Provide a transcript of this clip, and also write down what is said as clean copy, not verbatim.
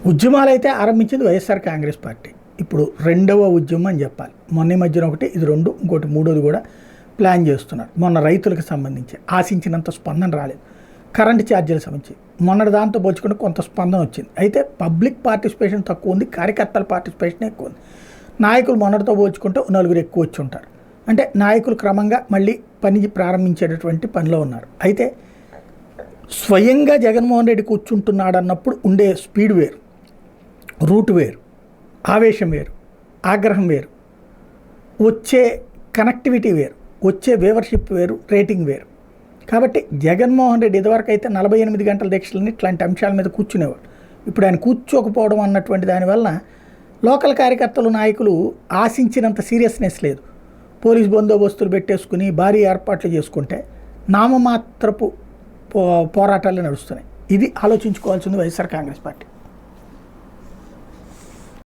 ఉద్యమాలు అయితే ఆరంభించింది వైఎస్ఆర్ కాంగ్రెస్ పార్టీ. ఇప్పుడు రెండవ ఉద్యమం అని చెప్పాలి. మొన్న మధ్యన ఒకటి, ఇది రెండు, ఇంకోటి మూడోది కూడా ప్లాన్ చేస్తున్నారు. మొన్న రైతులకు సంబంధించి ఆశించినంత స్పందన రాలేదు. కరెంటు ఛార్జీల సంబంధించి మొన్నటి దాంతో పోల్చుకుంటే కొంత స్పందన వచ్చింది. అయితే పబ్లిక్ పార్టిసిపేషన్ తక్కువ ఉంది, కార్యకర్తల పార్టిసిపేషన్ ఎక్కువ ఉంది. నాయకులు మొన్నటితో పోల్చుకుంటే నలుగురు ఎక్కువ వచ్చి ఉంటారు. అంటే నాయకులు క్రమంగా మళ్ళీ పని ప్రారంభించేటటువంటి పనిలో ఉన్నారు. అయితే స్వయంగా జగన్మోహన్ రెడ్డి కూర్చుంటున్నాడు అన్నప్పుడు ఉండే స్పీడ్ వేరు, రూట్ వేరు, ఆవేశం వేరు, ఆగ్రహం వేరు, వచ్చే కనెక్టివిటీ వేరు, వచ్చే వ్యూవర్షిప్ వేరు, రేటింగ్ వేరు. కాబట్టి జగన్మోహన్ రెడ్డి ఇదివరకు అయితే 48 గంటల దీక్షలని ఇట్లాంటి అంశాల మీద కూర్చునేవాడు. ఇప్పుడు ఆయన కూర్చోకపోవడం అన్నటువంటి దానివల్ల లోకల్ కార్యకర్తలు, నాయకులు ఆశించినంత సీరియస్నెస్ లేదు. పోలీస్ బందోబస్తులు పెట్టేసుకుని భారీ ఏర్పాట్లు చేసుకుంటే నామమాత్రపు పోరాటాలు నడుస్తున్నాయి. ఇది ఆలోచించుకోవాల్సింది వైఎస్ఆర్ కాంగ్రెస్ పార్టీ.